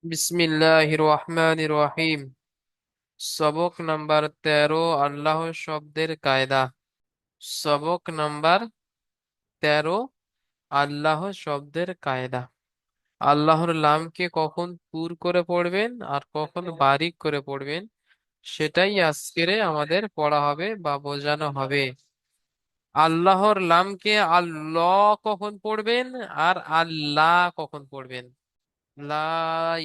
বিসমিল্লাহির রহমানির রহিম। সবক নাম্বার 13, আল্লাহ শব্দের কায়দা। সবক নাম্বার 13, আল্লাহ শব্দের কায়দা। আল্লাহর নামকে কখন পুর করে পড়বেন আর কখন বারিক করে পড়বেন, সেটাই আজকের আমাদের পড়া হবে বা বোঝানো হবে। আল্লাহর নামকে আল্লাহ কখন পড়বেন আর আল্লাহ কখন পড়বেন? লা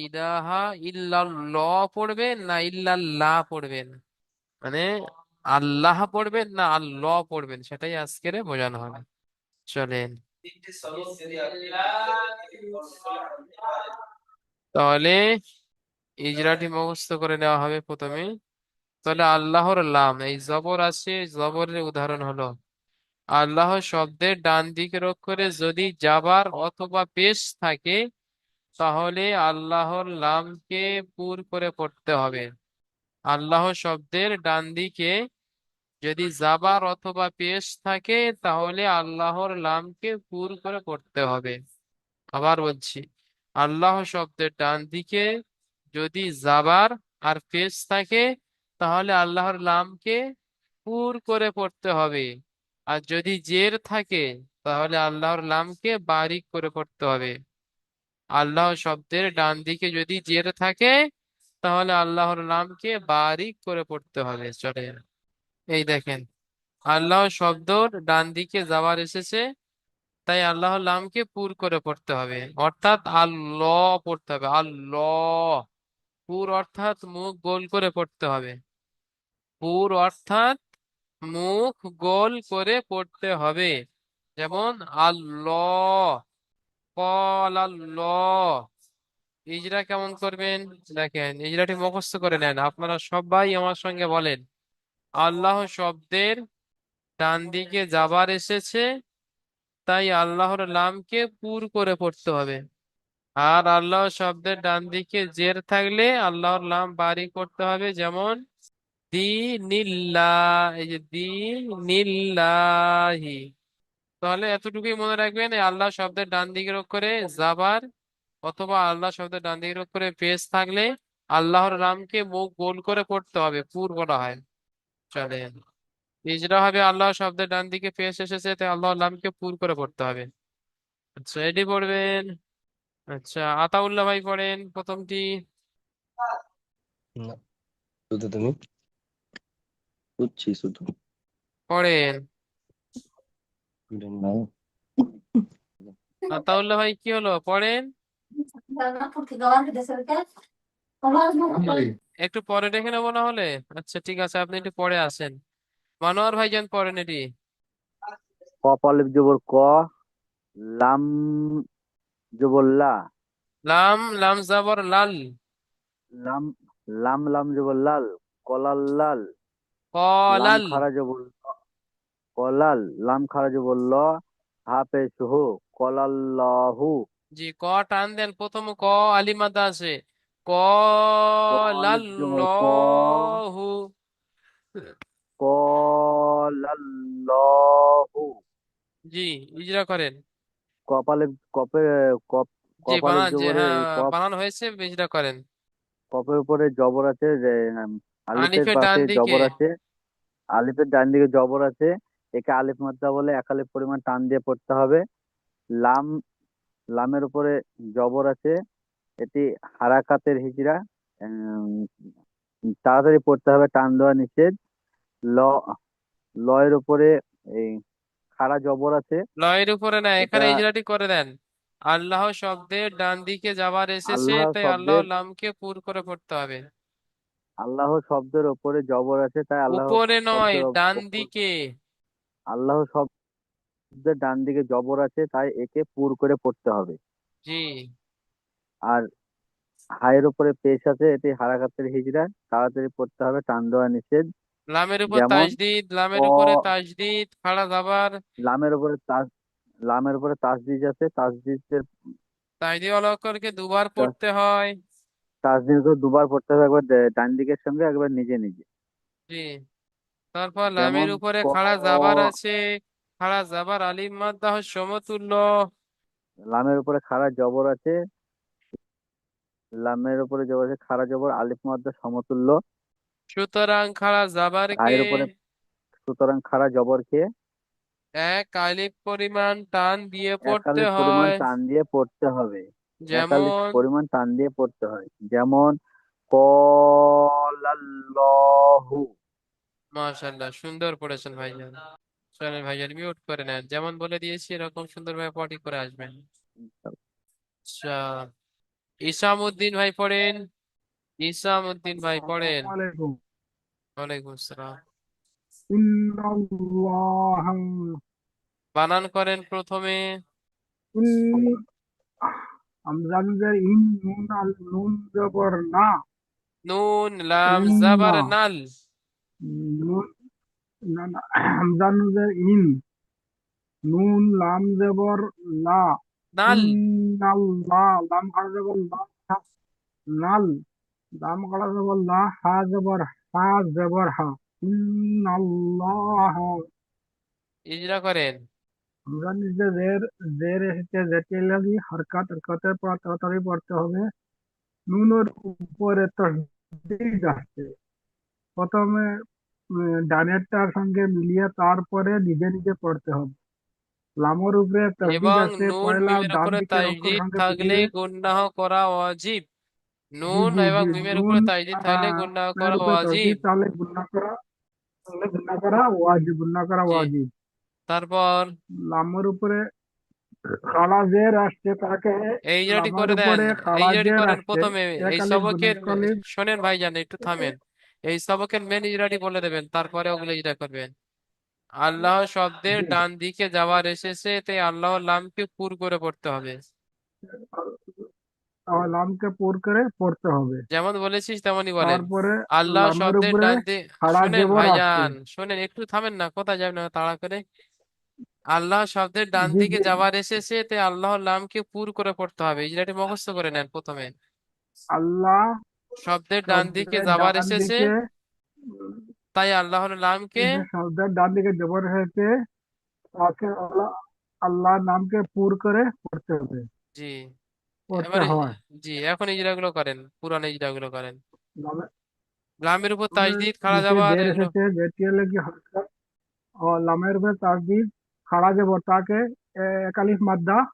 ইলাহা ইল্লাল্লাহ পড়বেন না ইল্লাল্লাহ পড়বেন, মানে আল্লাহ পড়বেন না আল্লাহ পড়বেন, সেটাই আজকের বোঝানো হবে। চলেন তাহলে ইজরাটি মুখস্থ করে নেওয়া হবে প্রথমে। তাহলে আল্লাহর লাম, এই জবর আছে, জবরের উদাহরণ হলো আল্লাহ শব্দের ডান দিকের অক্ষরে যদি জাবার অথবা পেশ থাকে, তাহলে আল্লাহর লামকে পুর করে পড়তে হবে। আল্লাহ শব্দের ডান দিকে যদি জাবার অথবা পেশ থাকে, তাহলে আল্লাহর লামকে পুর করে পড়তে হবে। আবার বলছি, আল্লাহ শব্দের ডান দিকে যদি জাবার আর পেশ থাকে, তাহলে আল্লাহর লামকে পুর করে পড়তে হবে। আর যদি জের থাকে, তাহলে আল্লাহর লামকে বারিক করে পড়তে হবে। আল্লাহ শব্দের ডান দিকে যদি জের থাকে, তাহলে আল্লাহর নামকে বারিক করে পড়তে হবে। চলে, এই দেখেন, আল্লাহ শব্দর ডান দিকে যাওয়ার এসেছে, তাই আল্লাহর নামকে পুর করে পড়তে হবে, অর্থাৎ আল্লাহ পড়তে হবে। আল্লাহ পুর অর্থাৎ মুখ গোল করে পড়তে হবে। পুর অর্থাৎ মুখ গোল করে পড়তে হবে। যেমন আল্লাহ, কল আল্লাহ। ইজরা কেমন করবেন? দেখেন, ইজরাটি মুখস্থ করে নেন, আপনারা সবাই আমার সঙ্গে বলেন। আল্লাহ শব্দের ডান দিকে যাবার এসেছে, তাই আল্লাহর নামকে পুর করে পড়তে হবে। আর আল্লাহ শব্দের ডান দিকে জের থাকলে আল্লাহর নাম বাড়ি করতে হবে। যেমন দীনিল্লাহ, এই যে দীনিল্লাহি। তাহলে এতটুকুই মনে রাখবেন, এই আল্লাহ শব্দের ডান দিকের অক্ষরে জাবার অথবা আল্লাহ শব্দের ডান দিকের অক্ষরে পেশ থাকলে আল্লাহর নামকে মুখ গোল করে পড়তে হবে, পুর বলা হয়। চলেন, ইজরা হবে আল্লাহ শব্দের ডান দিকে পেশ এসেছে, তাই আল্লাহর নামকে পুর করে পড়তে হবে। আচ্ছা, এটি পড়বেন। আচ্ছা, আতাউল্লাহ ভাই পড়েন প্রথমটি। না, শুধু তুমি বুঝছি শুধু পড়েন। না। আতাউল্লাহ ভাই, কি হলো? পড়েন। একটু পরে দেখে নেবো না হলে। আচ্ছা ঠিক আছে, আপনি একটু পরে আসেন। মানোয়ার ভাইজান পড়েন এটি। কপ অলিভ জবর ক, লাম জবর লা, লাম, লাম জাবর লাল। লাম লাম জবর লাল, কলাল লাল, লাম কলাল। খারা জবর কলাল, লাম খারা জবর ল, হা পেশ হু, কলাল্লাহু, জি, ক টান দেন, প্রথম ক আলিমাদা আছে। ক ক অলিভ জবর ক, লাল্লাহু। কলাল্লাহু, জি, ইজরা করেন। কপ অলিভ কপে কপ জি, কপ অলিভ বানান, যে জবরে হ্যাঁ, কপ, বানান হয়েছে, ইজরা করেন। কপের উপরে জবর আছে যে, আলিফের আলিফের ডান পাশে দিকে। জবর আছে, আলিফের ডান দিকে জবর আছে, একে আলিফ মাদ্দা বলে, এক আলিফ পরিমাণ টান দিয়ে পড়তে হবে। লাম, লামের উপরে জবর আছে, এটি হারাকাতের হিজড়া, উম, তাড়াতাড়ি পড়তে হবে, টান দেওয়া নিষেধ। ল, লয়ের উপরে এই খাড়া জবর আছে, লয়ের উপরে না, এটা এখানে ইজরাটি করে দেন। আল্লাহ শব্দের ডান দিকে যাবার এসেছে, আল্লাহ তাই শব্দের, আল্লাহর নামকে পুর করে পড়তে হবে। আল্লাহ শব্দের উপরে জবর আছে, তাই আল্লাহ উপরে নয়, শব্দের ডান ওপর, দিকে। আল্লাহ শব্দের ডান দিকে জবর আছে, তাই একে পুর করে পড়তে হবে। জি, আর হায়ের উপরে পেশ আছে, এটি হারাকাতের হিজড়া, তাড়াতাড়ি পড়তে হবে, টান দেওয়া নিষেধ। লামের উপর যেমন তাজদিদ, ক, লামের উপরে তাজদিদ খাড়া যাবার। লামের উপরে তাস, লামের উপরে তাসদিদ আছে, তাসদিদের, তাজদিদ ওয়ালা অক্ষরকে দুবার পড়তে হয়। তাসদিদ করে দুবার পড়তে হবে, একবার ডান দিকের সঙ্গে, একবার নিজে নিজে। জি, তারপর লামের যেমন উপরে ক, খাড়া যাবার আছে। খাড়া যাবার আলিম মাদ্দাহ সমতুল্য। লামের উপরে খাড়া জবর আছে, লামের উপরে জবর আছে, খাড়া জবর, আলিফ মাদ্দা সমতুল্য। সুতরাং খাড়া জাবারকে রায়ের উপরে, সুতরাং খাড়া জবরকে এক আলিফ পরিমাণ টান দিয়ে এক পড়তে আলিফ পরিমাণ হয়। টান দিয়ে পড়তে হবে। এক আলিফ যেমন, পরিমাণ টান দিয়ে পড়তে হয়, যেমন কলাল্লাহু। মাশাআল্লাহ, সুন্দর পড়েছেন ভাইজান। চলেন ভাইজান, মিউট করে নেন, যেমন বলে দিয়েছি এরকম সুন্দরভাবে পটি করে আসবেন। আচ্ছা, ইসামউদ্দিন ভাই পড়েন। ইসামউদ্দিন ভাই পড়েন। আসসালামু আলাইকুম। ওয়ালাইকুম আসসালাম। ইন্নাল্লাহ, বানান করেন প্রথমে। ইন, আমজাদের ইন, নুন আল নুন জবর না। নুন লাম ইন্না, জাবার নাল। নুন, না না, আমজাদের ইন, নুন লাম জবর লা। নাল। ইন্নাল্লাহ, লাম খাড়া জবর লা, নাল, লাম খাড়া জবর লা, হা জবর হা। ইন্নাল্লাহ, ইজরা করেন। আমরা নিজে জের, জের এসেছে, জেরকে লাগি হরকতের পর তাড়াতাড়ি পড়তে হবে। নুনের উপরে তসদিদ আসছে, প্রথমে ডানেরটার সঙ্গে মিলিয়ে তারপরে নিজে নিজে পড়তে হবে। লামের উপরে তসদিদ এবং আসছে, নুন পয়লা মিমের ডান উপরে দিকের অক্ষর তাজদীদ সঙ্গে থাকলে মিলিয়ে। গুণনাহ করা ওয়াজিব। জি নুন জি এবং জি, মিমের নুন উপরে তাজদীদ থাকলে গুণনাহ এর করা উপরে ওয়াজিব। তসদিদ তাহলে গুণা করা, গুণা করা ওয়াজিব, গুণা করা জি, ওয়াজিব। তারপর লামের উপরে খাড়া জের আসছে তাকে, এই জায়গাটি লামের করে দেন। উপরে এই খাড়া জায়গাটি জের করেন আসছে, প্রথমে। এক এই আলিফ গুণা সবকের আলিফ। শোনেন ভাইজান, একটু থামেন। এই সবকের মেন ইজরাটি বলে দেবেন, তারপরে ওগুলো ইজরা করবেন। আল্লাহ শব্দের জি, ডান দিকে যাওয়ার এসেছে, তাই আল্লাহর নামকে পুর করে পড়তে হবে। লামকে পুর করে পড়তে হবে। যেমন বলেছিস তেমনই বলেন। তারপরে আল্লাহ লামের শব্দের উপরে ডান দিকে, খাড়া শোনেন জবর আসছে। ভাইজান, শোনেন, একটু থামেন না, কোথায় যাবেন না তাড়া করে। আল্লাহ শব্দের ডান জি দিকে জি, যাওয়ার এসেছে, তাই আল্লাহর নামকে পুর করে পড়তে হবে। ইজরাটি মুখস্থ করে নেন প্রথমে। আল্লাহ শব্দের ডান দিকে শব্দের যাবার ডান এসেছে, দিকে, তাই আল্লাহর নামকে। যে শব্দের ডান দিকে জবর হয়েছে তাকে আল্লাহ, আল্লাহর নামকে পুর করে পড়তে হবে, জি, পড়তে এবারে, হয়। জি, এখন ইজরাগুলো করেন, পুরানো ইজরাগুলো করেন। লামে- লামের উপর লামের তাজদিদ খাড়া নিচে যাবার জের এগুলো। এসেছে, যেটি হলে কি হরকত, ও লামের উপরে তাসদিদ খাড়া জবর তাকে এক আলিফ মাদ্দা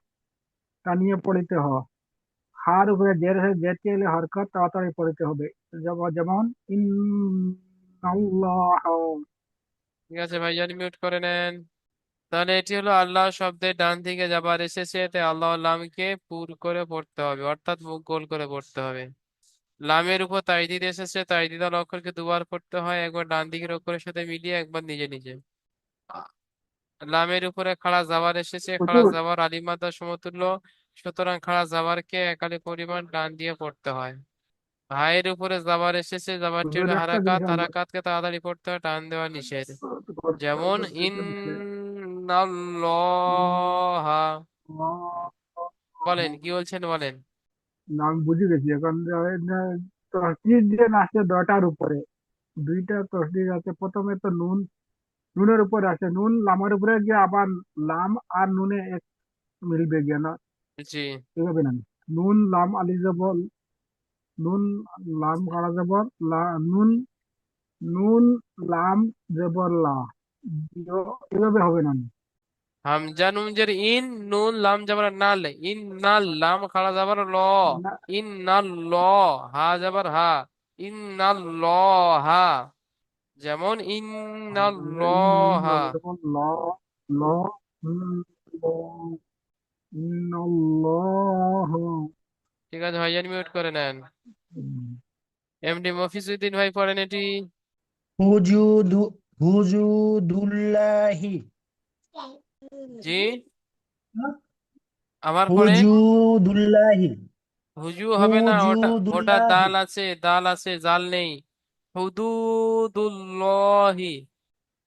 টানিয়ে পড়িতে হয়। হার উপরে জের হয়ে জেরকে এলে হরকত তাড়াতাড়ি পড়িতে হবে। যেমন ইন্নাল্লাহ। ঠিক আছে ভাইজান, মিউট করে নেন। তাহলে এটি হলো আল্লাহ শব্দের ডান দিকে যাবার এসেছে, তাই আল্লাহর নামকে পুর করে পড়তে হবে, অর্থাৎ মুখ গোল করে পড়তে হবে। লামের উপর তাজদীদ এসেছে, তাজদীদ আল অক্ষরকে দুবার পড়তে হয়, একবার ডান দিকের অক্ষরের সাথে মিলিয়ে, একবার নিজে নিজে। আ- লামের উপরে খাড়া জাবার এসেছে, খাড়া হুজুর, জাবার আলিমাদা সমতুল্য। সুতরাং খাড়া জাবারকে একালি পরিমাণ ডান দিয়ে পড়তে হয়। হায়ের উপরে জাবার এসেছে, জাবারটি হুজুর হলো একটা জিনিস হারাকাত, আমরা হারাকাতকে তাড়াতাড়ি পড়তে হয়, টান দেওয়া নিষেধ। করতে যেমন হবে, ঠিক আছে। ইন্নাল্লাহা। বলেন কি বলছেন, বলেন। না, আমি বুঝে গেছি এখন। তসদিদ যে আসছে দয়টার উপরে, দুইটা তসদিদ আছে। প্রথমে তো নুন, নুনের উপরে আছে, নুন লামের উপরে গিয়ে আবার লাম আর নুনে এক মিলবে গিয়ে না, জি, এভাবে না। নুন লাম আলি জবর, নুন লাম কারা জবর লা, নুন, নুন লাম জবর লা, এভাবে হবে না। হামজা নুন জের ইন, নুন লাম জাবার নাল, ইন নাল, লাম খাড়া জাবার ল, না, in null law, Ha জাবার Ha, in নাল ল হা। যেমন ইন নাল ল হা। যেমন ল, ল, ল, ইন্নাল্লাহ। ঠিক আছে ভাইজান, মিউট করে নেন। এমডি মফিজউদ্দিন ভাই পড়েন এটি। হুজুদু হুজুদুল্লাহি। জি, আবার পড়েন। হুজুদুল্লাহি। হুজু হবে না, ওটা ওটা হুজুদুল্লাহি। দাল আছে, দাল আছে, জাল নেই। হুদুদুল্লাহি।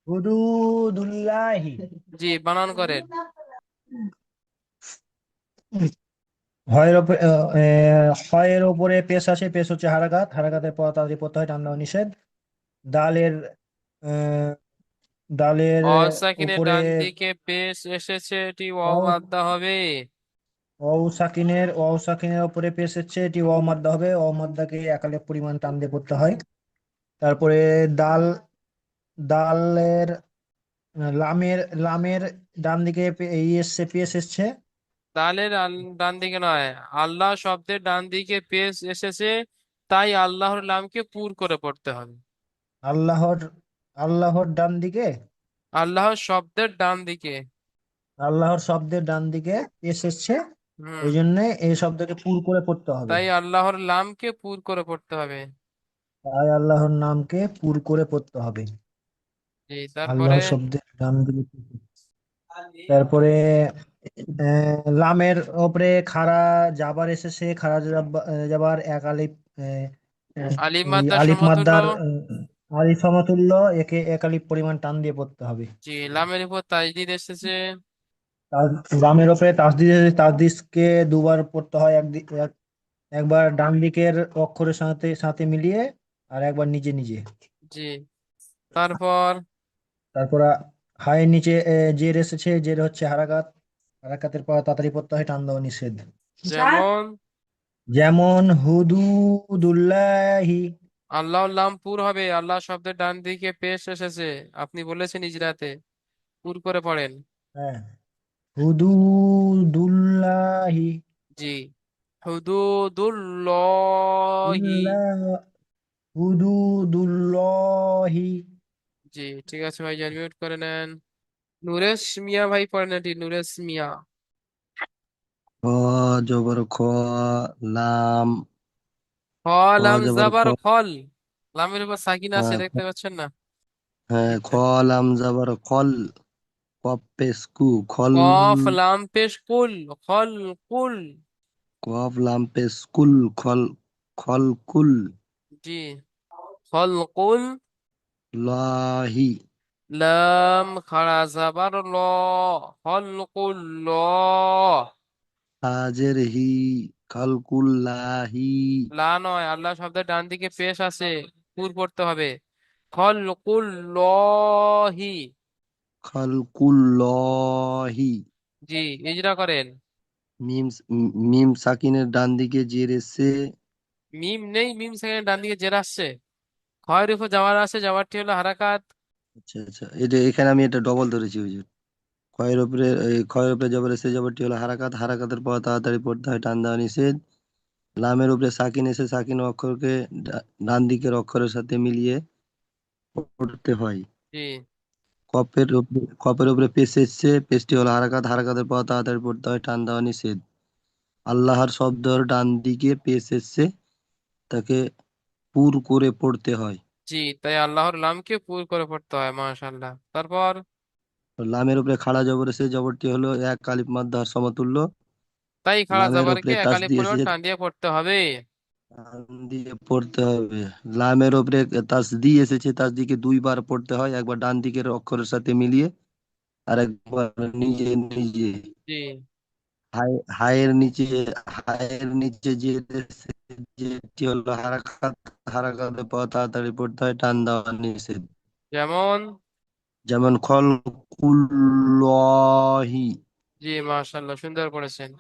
হুদুদুল্লাহি। জি, বানান করেন। হয়ের উপরে হয়ের উপরে পেশ আছে, পেশ হচ্ছে হারাকাত, হারাকাতের পর তাড়াতাড়ি পড়তে হয়, টান দেওয়া নিষেধ। দালের আহ, দালের অসাকিনের উপরে ডান দিকে পেশ এসেছে, এটি ওয়াও ওয়াও, মাদ্দা হবে। ওয়াও সাকিনের উপরে পেশ হচ্ছে, এটি ওয়াও মাদ্দা হবে, ওয়াও মাদ্দাকে একালের পরিমাণ টান দিয়ে পড়তে হয়। তারপরে দাল দালের লামের লামের ডান দিকে এসছে, পেশ এসছে। তাহলে ডান দিকে নয়, আল্লাহ শব্দের ডান দিকে পেশ এসেছে, তাই আল্লাহর নামকে পুর করে পড়তে হবে। আল্লাহর আল্লাহর ডান দিকে, আল্লাহ শব্দের ডান দিকে। আল্লাহর শব্দের ডান দিকে পেশ এসছে, হুম। এই জন্য এই শব্দকে পুর করে পড়তে হবে। তাই আল্লাহর নামকে পুর করে পড়তে হবে। তাই আল্লাহর নামকে পুর করে পড়তে হবে। জি, তারপরে আল্লাহর শব্দের ডান দিকে। তারপরে লামের ওপরে খাড়া জাবার এসেছে, খাড়া জাবার এক আলিফ, আলিফ এই মাদ্দা আলিফ সমতুল্য। মাদ্দার আলিফ সমতুল্য, একে এক আলিফ পরিমাণ টান দিয়ে পড়তে হবে। জি, লামের উপর তাজদিদ এসেছে। লামের ওপরে তাসদিদ এসেছে, তাসদিদকে দুবার পড়তে হয়, একবার ডান দিকের অক্ষরের সাথে সাথে মিলিয়ে, আর একবার নিজে নিজে। জি, তারপর তারপর হায়ের নিচে জের এসেছে, জের হচ্ছে হারাকাত, হারাকাতের পর তাড়াতাড়ি পড়তে হয়, টান দেওয়া নিষেধ। যেমন যেমন হুদুদুল্লাহি। আল্লাহর নাম পুর হবে, আল্লাহ শব্দের ডান দিকে পেশ এসেছে, আপনি বলেছেন ইজরাতে, পুর করে পড়েন। হ্যাঁ, হুদুদুল্লাহি। জি, হুদুদুল্লাহি। উল্লাহ হুদুদুল্লাহি। জি, ঠিক আছে ভাই, মিউট করে নেন। নুরেশ মিয়া ভাই পড়েন এটি, নুরেশ মিয়া। খ জবর খ, লাম, খ খ লাম জবর খ। জাবার খল, লামের উপর সাকিন আছে, হ্যাঁ দেখতে পাচ্ছেন না? হ্যাঁ, খ লাম জবর খল, কপ পেশ কু খল, কফ লাম পেশ কুল, খল কুল। কফ লাম পেশ কুল, খল, খল কুল, জি, খল কুল। লাহি, লাম খাড়া জাবার ল, খল কুল ল। হাজের হি, খালকুল্লাহি, লা নয়, আল্লাহ শব্দের ডান দিকে পেশ আছে, পুর পড়তে হবে। খল কুল লহি। খালকুল্লাহি। জি, ইজরা করেন। মিম, মিম সাকিনের ডান দিকে জের এসে। মিম নেই, মিম সেখানে ডান দিকে জের আসছে। খয়ের উপর যাওয়ার আছে, যাওয়ারটি হলো হারাকাত। আচ্ছা আচ্ছা, এটা এখানে আমি এটা ডবল ধরেছি হুজুর। ক্ষয়ের উপরে ক্ষয়ের উপরে জবর এসে, জবরটি হলো হারাকাত, হারাকাতের পর তাড়াতাড়ি পড়তে হয়, টান দেওয়া নিষেধ। লামের উপরে সাকিন এসে, সাকিন অক্ষরকে ডান দিকের অক্ষরের সাথে মিলিয়ে পড়তে হয়। জি, কপের উপরে পেশ এসছে, পেশটি হলো হারাকাত, হারাকাতের পর তাড়াতাড়ি পড়তে হয়, টান দেওয়া নিষেধ। আল্লাহর শব্দর ডান দিকে পেশ এসছে, তাকে পুর করে পড়তে হয়। জি, তাই আল্লাহর নামকে পুর করে পড়তে হয়, মাশাআল্লাহ। তারপর লামের উপরে খাড়া জবর এসে, জবরটি হলো এক আলিফ মাদ্দার সমতুল্য। তাই খাড়া লামের জবরকে উপরে তাস একালিপ দিয়ে পরিমাণ এসেছে, টান দিয়ে পড়তে হবে। টান দিয়ে পড়তে হবে। লামের উপরে তাসদি এসেছে, তাসদিকে দুইবার পড়তে হয়, একবার ডান দিকের অক্ষরের সাথে মিলিয়ে, আর একবার নিজে নিজে। জি, হায়ের নিচে, হায়ের নিচে যে যেটি হলো হারাকাত, হারাকাতের পর তাড়াতাড়ি পড়তে হয়, টান দেওয়া নিষেধ। যেমন। যেমন খলকুল্লাহি, জি, মাশাআল্লাহ, সুন্দর পড়েছেন।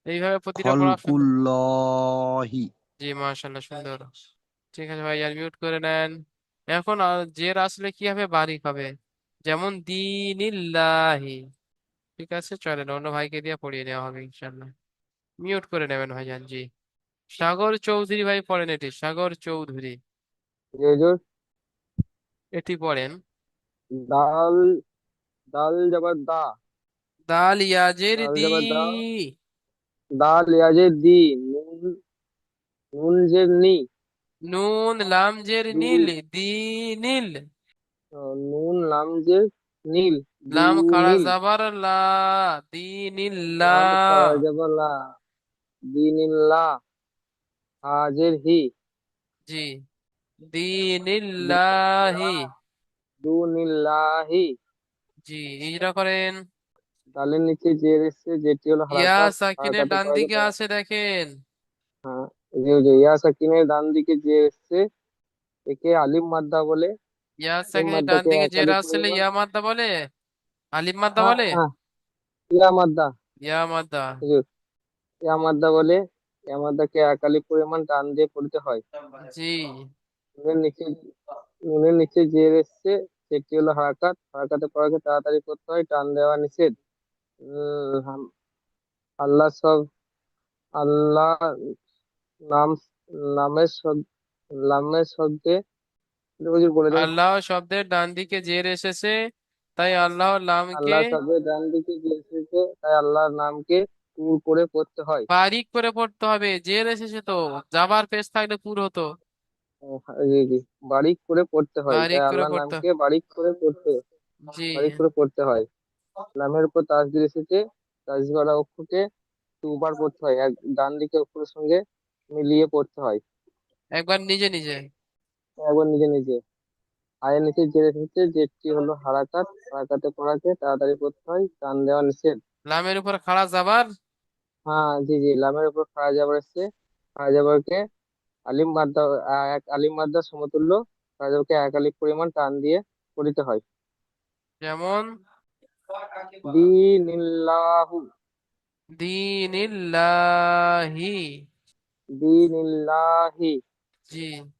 এইভাবে প্রতিটা পড়া সুন্দর। খলকুল্লাহি। জি, মাশাআল্লাহ, সুন্দর। ঠিক আছে ভাই, আর মিউট করে নেন। এখন জের আসলে কি হবে, বারিক হবে। যেমন দিনিল্লাহি। ঠিক আছে, চলেন অন্য ভাইকে দিয়ে পড়িয়ে নেওয়া হবে ইনশাল্লাহ। মিউট করে নেবেন ভাইজান। জি, সাগর চৌধুরী ভাই পড়েন এটি, সাগর চৌধুরী জি হুজুর। এটি পড়েন। দাল, দাল জবর দা, দাল ইয়াজের দাল দি। জবর দা, দাল ইয়াজের দি, নুন, নুন জের নি, নুন লাম জের দু, নীল, দি নীল। নুন লাম জের নীল, দু লাম খাড়া নীল, জাবার লা, দি নীল্লা। লাম খারা জবর লা, দিনিল্লা, হাজের হি, জি, দিনিল্লাহি। দু নিল্লাহি। জি, ইজরা করেন। দালের নিচে জের এসছে, যেটি হলো ইয়া হারাকাত, সাকিনের হারাকাতের ডান পরে দিকে যেটা, আছে দেখেন। হ্যাঁ, জি হুজুর, ইয়া সাকিনের ডান দিকে জের এসছে, একে আলিম মাদ্দা বলে। ইয়া আলিম সাকিনের ডান মাদ্দাকে দিকে এক যে আলিফ আসলে পরিমাণ, ইয়া মাদ্দা বলে, আলিফ মাদ্দা হ্যাঁ বলে। হ্যাঁ, ইয়া মাদ্দা ইয়া মাদ্দা। হুজুর। ইয়া মাদ্দা বলে ইয়া মাদ্দাকে এক আলিফ পরিমাণ টান দিয়ে পড়তে হয়। জি। নুনের নিচে নুনের নিচে জের এসছে, সেটি হলো হারাকাত, হারাকাতে পড়াকে তাড়াতাড়ি করতে হয়, টান দেওয়া নিষেধ। হাম- আল্লাহ সব আল্লাহ নাম নামের নামের শব্দে হুজুর বলে দেন। আল্লাহ শব্দের ডান দিকে জের এসেছে, তাই আল্লাহর নামকে আল্লাহ শব্দের ডান দিকে যে এসেছে, তাই আল্লাহর নামকে পুর করে পড়তে হয়। বারিক করে পড়তে হবে, জের এসেছে তো, জাবার পেশ থাকলে পুর হতো। জি জি, বারিক করে পড়তে হয়, বারিক তাই করে আল্লাহর পড়তে। নামকে জি। বারিক করে পড়তে হয়। নামের উপর তাসদির এসেছে, তাসদির করা অক্ষরকে দুবার পড়তে হয়, এক ডান দিকে অক্ষরের সঙ্গে মিলিয়ে পড়তে হয়। একবার নিজে নিজে। একবার নিজে নিজে। আয়ের নিচে জের এসেছে, জেরটি হলো হারাকাত, হারাকাতে পড়াকে তাড়াতাড়ি পড়তে হয়, টান দেওয়া নিষেধ। লামের উপর খাড়া জাবার। হ্যাঁ জি জি, লামের উপর খাড়া জাবার এসছে, খাড়া জাবারকে আলিম মাদ্দা, এক আলিম মাদ্দার সমতুল্য, খাড়া জাবারকে এক আলিফ পরিমাণ টান দিয়ে পড়িতে হয়। যেমন দিনিল্লাহু, দীনিল্লাহি। দিনিল্লাহি, জি। ভাই-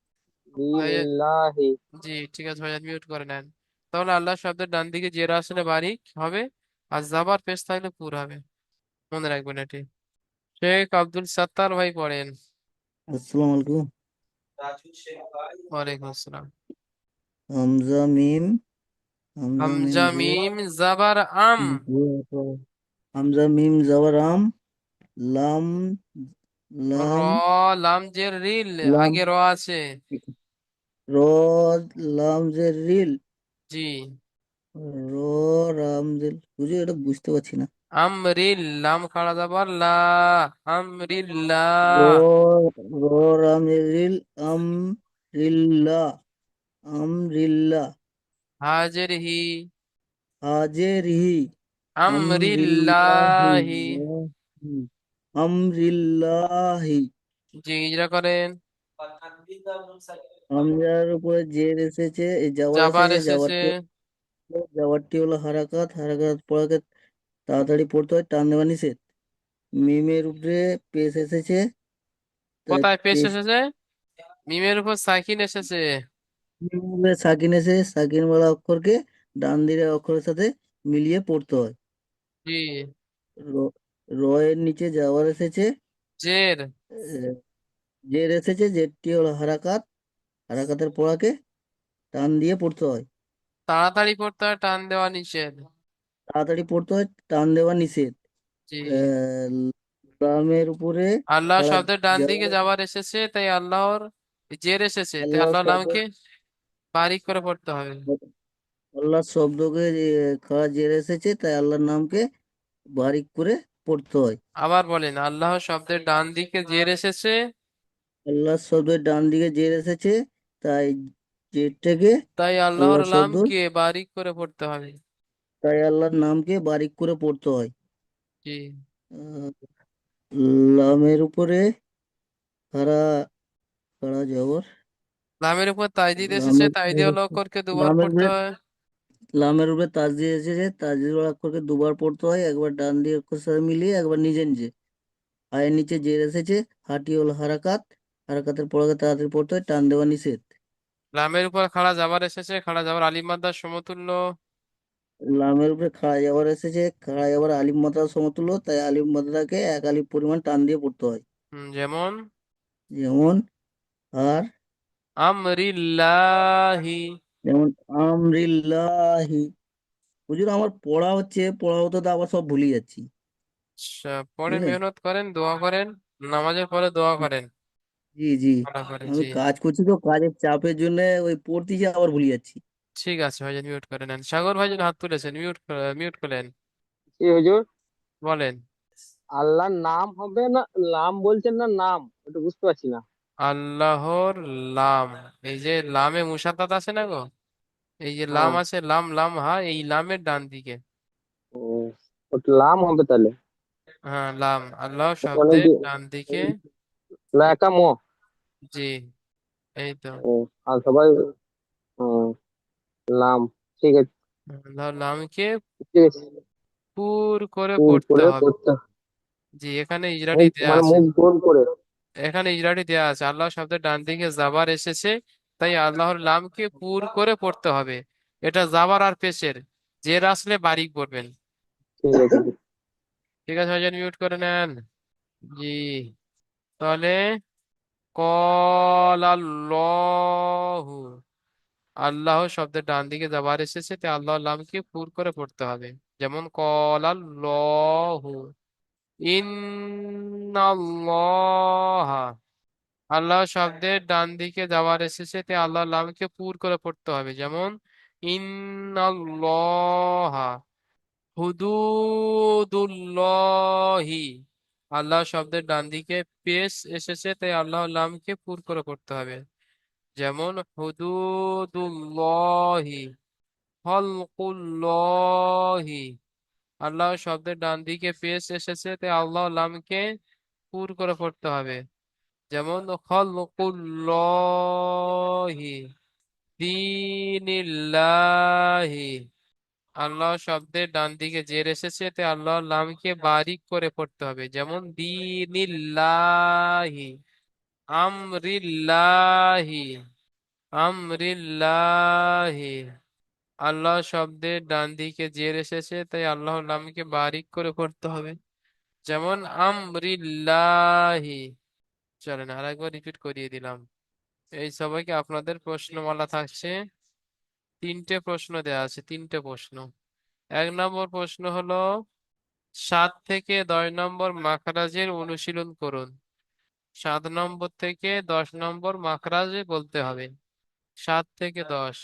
দিনিল্লাহি। জি, ঠিক আছে ভাই, মিউট করে নেন। তাহলে আল্লাহ শব্দের ডান দিকে জের আসলে বারিক হবে, আর জাবার পেশ থাকলে পুর হবে। মনে রাখবেন এটি। শেখ আব্দুল সাত্তার ভাই পড়েন। আসসালামু আলাইকুম। ওয়ালাইকুম আসসালাম। হামজা মিম, হামজা মিম হামজা জের, মিম জাবার আম। হামজা মিম জবর আম, লাম, র, লাম, লাম জের রিল, লাম, আগে র আছে। র, লাম জের রিল, জি। র, রাম জের, বুঝি এটা বুঝতে পারছি না। আমরিল, লাম খাড়া যাবার লা, আমরিল্লা। র, র, রাম জের রিল, আম, রিল্লা, আম, রিল্লা, হাজের হি, হাজের হি, আম, আমরিল্লাহি। আমরিল্লাহি। জি, ইজরা করেন। হামজার উপরে জের এসেছে, এই জাবার জাবার এসেছে, এসেছে। জাবারটি হলো হারাকাত, হারাকাত পড়াকে তাড়াতাড়ি পড়তে হয়, টান দেওয়া নিষেধ। মিমের উপরে পেশ এসেছে, তাই কোথায় পেশ পেশ, এসেছে? মিমের উপর সাকিন এসেছে। মিমের উপরে সাকিন এসে সাকিন বলা অক্ষরকে ডান দিকের অক্ষরের সাথে মিলিয়ে পড়তে হয়। জি। র, র এর নিচে জাবার এসেছে, জের আহ, জের এসেছে, জেরটি হলো হারাকাত, হারাকাতের পড়াকে টান দিয়ে পড়তে হয়। তাড়াতাড়ি পড়তে হয়, টান দেওয়া নিষেধ। তাড়াতাড়ি পড়তে হয়, টান দেওয়া নিষেধ। জি। আহ, লামের উপরে আল্লাহ খাড়া শব্দের ডান দিকে জাবার, যাবার এসেছে, তাই আল্লাহর জের এসেছে, তাই আল্লাহ আল্লাহর শব্দ, নামকে বারিক করে পড়তে হবে। আল্লাহ শব্দকে খাড়া জের এসেছে, তাই আল্লাহর নামকে বারিক করে পড়তে হয়। আবার বলেন, আল্লাহ শব্দের ডান দিকে জের এসেছে, আল্লাহ শব্দের ডান দিকে জের এসেছে, তাই জেরটাকে তাই আল্লাহর আল্লাহ শব্দ, নামকে বারিক করে পড়তে হবে। তাই আল্লাহর নামকে বারিক করে পড়তে হয়। জি। আহ, লামের উপরে খাড়া, খাড়া জবর, লামের উপর তাজদিদ এসেছে, লামের তাই দিয়ে হলো অক্ষরকে দুবার লামের পড়তে উপরে, হয়। লামের উপরে তাজদিদ এসেছে, তাজদিদ অক্ষরকে দুবার পড়তে হয়, একবার ডান দিকে অক্ষরের সাথে মিলিয়ে, একবার নিজে নিজে। আয়ের নিচে জের এসেছে, হাটি হলো হারাকাত, হারাকাতের পড়াকে তাড়াতাড়ি পড়তে হয়, টান দেওয়া নিষেধ। লামের উপর খাড়া জাবার এসেছে, খাড়া জাবার আলিফ মাদ্দার সমতুল্য। লামের উপরে খাড়া যাবার এসেছে, খাড়া যাবার আলিফ মাত্রা সমতুল্য, তাই আলিফ মাত্রাকে এক আলিফ পরিমাণ টান দিয়ে পড়তে হয়। যেমন যেমন আর, আমরিল্লাহি। যেমন আমরিল্লাহি। হুজুর আমার পড়া হচ্ছে, পড়া হতে তো আবার সব ভুলে যাচ্ছি, আচ্ছা, পরে বুঝলেন। মেহনত করেন, দোয়া করেন, নামাজের পরে দোয়া করেন জি জি, ভালো করে। আমি জি। কাজ করছি তো, কাজের চাপের জন্য ওই পড়তেছি আবার ভুলে যাচ্ছি। ঠিক আছে ভাইজান, মিউট করে নেন। সাগর ভাইজান হাত তুলেছেন, মিউট করলেন। কি হুজুর, বলেন। আল্লাহর নাম হবে না নাম বলছেন না নাম, একটু বুঝতে পারছি না। আল্লাহর লাম, এই যে লামে মুসাদ্দাত আছে না গো, এই যে লাম হ্যাঁ। আছে, লাম লাম হা, এই লামের ডান দিকে। ও, ওটা লাম হবে তাহলে। হ্যাঁ, লাম আল্লাহ মানে শব্দের ডান দিকে। লাকা ম। জি, এই তো। ও, আর সবাই, ও, লাম, ঠিক আছে, আল্লাহর নামকে ঠিক আছে, পুর করে পুর পড়তে করে হবে। পড়তে জি, এখানে ইজরাটি দেয়া মানে আছে। মুখ গোল করে। এখানে ইজরাটি দেয়া আছে, আল্লাহ শব্দের ডান দিকে জাবার এসেছে, তাই আল্লাহর লামকে পুর করে পড়তে হবে। এটা জাবার আর পেশের, জের আসলে বারিক পড়বেন। ঠিক আছে। ঠিক আছে ভাইজান, মিউট করে নেন। জি, তাহলে কল আল্লাহু, আল্লাহ শব্দের ডান দিকে যাবার এসেছে, তাই আল্লাহ লামকে পুর করে পড়তে হবে। যেমন কল আল্লাহু, ইন্নাল্লাহা, আল্লাহ শব্দের ডান দিকে যাওয়ার এসেছে, তাই আল্লাহ লামকে পুর করে পড়তে হবে। যেমন ইন্নাল্লাহা, হুদুদুল্লাহি, আল্লাহ শব্দের ডান দিকে পেশ এসেছে, তাই আল্লাহ লামকে পুর করে পড়তে হবে। যেমন হুদুদুল্লাহি, হলকুল্লাহি, আল্লাহ শব্দের ডান দিকে পেশ এসেছে, তাই আল্লাহ লামকে পুর করে পড়তে হবে। যেমন খলকুল্লাহি, দীনিল্লাহি, আল্লাহ শব্দের ডান দিকে জের এসেছে, তাই আল্লাহ লামকে বারিক করে পড়তে হবে। যেমন দীনিল্লাহি, আমরিল্লাহি, আমরিল্লাহি, আল্লাহ শব্দের ডান দিকে জের এসেছে, তাই আল্লাহ নামকে বারিক করে পড়তে হবে। যেমন আমরিল্লাহি। চলেন আরেকবার রিপিট করিয়ে দিলাম। এই সবাইকে আপনাদের প্রশ্নমালা থাকছে, তিনটে প্রশ্ন দেয়া আছে, তিনটে প্রশ্ন। 1 নম্বর প্রশ্ন হলো 7 থেকে 10 নম্বর মাখরাজের অনুশীলন করুন। 7 নম্বর থেকে 10 নম্বর মাখরাজে বলতে হবে। 7 থেকে 10।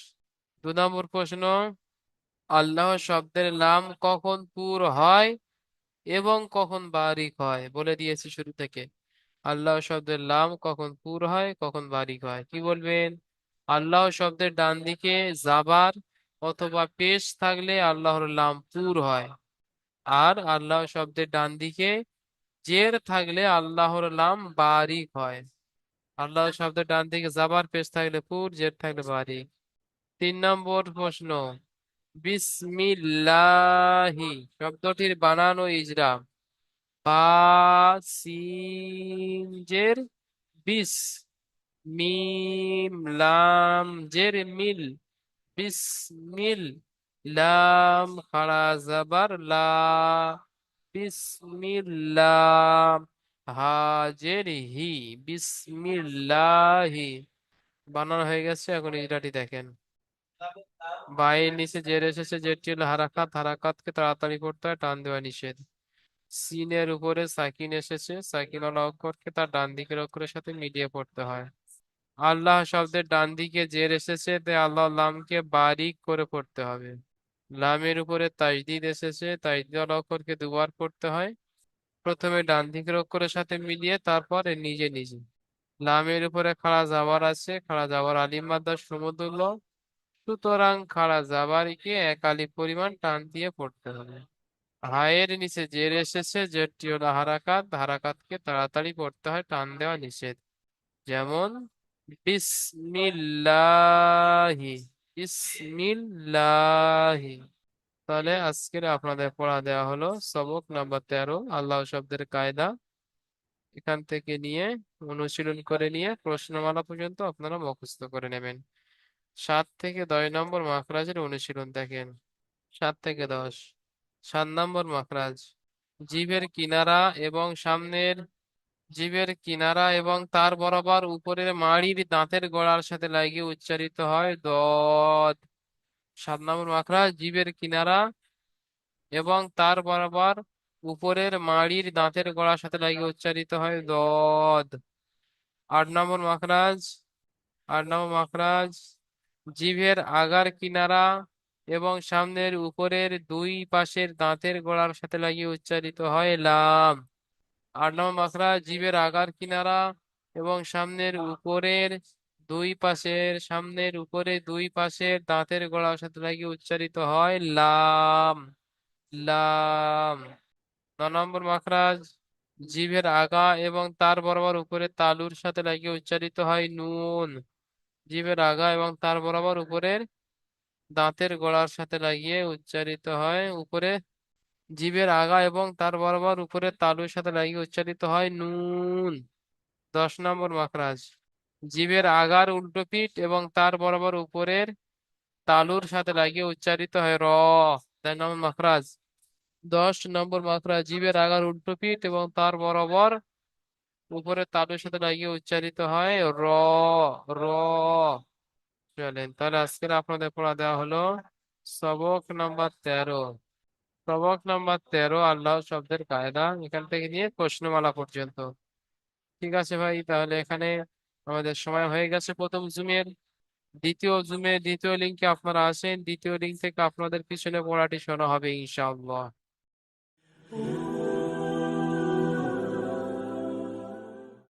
2 নম্বর প্রশ্ন, আল্লাহ শব্দের নাম কখন পুর হয় এবং কখন বারিক হয় বলে দিয়েছি শুরু থেকে। আল্লাহ শব্দের লাম কখন পুর হয়, কখন বারিক হয়, কি বলবেন? আল্লাহ শব্দের ডান দিকে জাবার অথবা পেশ থাকলে আল্লাহর লাম পুর হয়, আর আল্লাহ শব্দের ডান দিকে জের থাকলে আল্লাহর লাম বারিক হয়। আল্লাহ শব্দের ডান দিকে জাবার পেশ থাকলে পুর, জের থাকলে বারিক। 3 নম্বর প্রশ্ন, বিসমিল্লাহি শব্দটির বানান ও ইজরা। বা, সিন জের বিস, মিম লাম জের মিল, বিসমিল, লাম খাড়া জাবার লা, বিসমিল্লাহ, হাজের হি, বিসমিল্লাহি। বানানো হয়ে গেছে, এখন ইজরাটি দেখেন। বায়ের নিচে জের এসেছে, জেরটি হলো হারাকাত, হারাকাতকে তাড়াতাড়ি পড়তে হয়, টান দেওয়া নিষেধ। সিনের উপরে সাকিন এসেছে, সাকিন ওয়ালা অক্ষরকে তার ডান দিকের অক্ষরের সাথে মিলিয়ে পড়তে হয়। আল্লাহ শব্দের ডান দিকে জের এসেছে, তাই আল্লাহ লামকে বারিক করে পড়তে হবে। লামের উপরে তাজদিদ এসেছে, তাজদিদ ওয়ালা অক্ষরকে দুবার পড়তে হয়, প্রথমে ডান দিকের অক্ষরের সাথে মিলিয়ে, তারপর এর নিজে নিজে। লামের উপরে খাড়া জাবার আছে, খাড়া জাবার আলিম মাদ্দা সমতুল্য, সুতরাং খাড়া জাবারকে 1 আলিফ পরিমাণ টান দিয়ে পড়তে হবে। হায়ের নিচে জের এসেছে, জেরটি হলো হারাকাত, হারাকাতকে তাড়াতাড়ি পড়তে হয়, টান দেওয়া নিষেধ। যেমন বিসমিল্লাহি, বিসমিল্লাহি। তাহলে আজকের আপনাদের পড়া দেওয়া হলো সবক নাম্বার 13, আল্লাহ শব্দের কায়দা। এখান থেকে নিয়ে অনুশীলন করে নিয়ে প্রশ্নমালা পর্যন্ত আপনারা মুখস্থ করে নেবেন। 7 থেকে 10 নম্বর মাখরাজের অনুশীলন দেখেন। 7 থেকে 10। 7 নম্বর মাখরাজ, জিভের কিনারা এবং সামনের, জিভের কিনারা এবং তার বরাবর উপরের মাড়ির দাঁতের গোড়ার সাথে লাগিয়ে উচ্চারিত হয় দদ। 7 নম্বর মাখরাজ, জিভের কিনারা এবং তার বরাবর উপরের মাড়ির দাঁতের গোড়ার সাথে লাগিয়ে উচ্চারিত হয় দদ। 8 নম্বর মাখরাজ, 8 নম্বর মাখরাজ, জিভের আগার কিনারা এবং সামনের উপরের দুই পাশের দাঁতের গোড়ার সাথে লাগিয়ে উচ্চারিত হয় লাম। 8 নম্বর মাখরাজ, জিভের আগার কিনারা এবং সামনের উপরের দুই পাশের দাঁতের গোড়ার সাথে লাগিয়ে উচ্চারিত হয় লাম, লাম। 9 নম্বর মাখরাজ, জিভের আগা এবং তার বরাবর উপরের তালুর সাথে লাগিয়ে উচ্চারিত হয় নুন। জিভের আগা এবং তার বরাবর উপরের দাঁতের গোড়ার সাথে লাগিয়ে উচ্চারিত হয় উপরে জিভের আগা এবং তার বরাবর উপরের তালুর সাথে লাগিয়ে উচ্চারিত হয় নুন। 10 নম্বর মাখরাজ, জিভের আগার উল্টো পিঠ এবং তার বরাবর উপরের তালুর সাথে লাগিয়ে উচ্চারিত হয় র। 11 নম্বর মাখরাজ, 10 নম্বর মাখরাজ, জিভের আগার উল্টো পিঠ এবং তার বরাবর উপরের তালুর সাথে লাগিয়ে উচ্চারিত হয় র। র। চলেন তাহলে আজকের আপনাদের পড়া দেওয়া হলো সবক নাম্বার 13। সবক নাম্বার 13 আল্লাহ শব্দের কায়দা, এখান থেকে নিয়ে প্রশ্নমালা পর্যন্ত। ঠিক আছে ভাই, তাহলে এখানে আমাদের সময় হয়ে গেছে প্রথম জুমের। দ্বিতীয় লিঙ্কে আপনারা আসেন, দ্বিতীয় লিঙ্ক থেকে আপনাদের পিছনে পড়াটি শোনা হবে ইনশাআল্লাহ।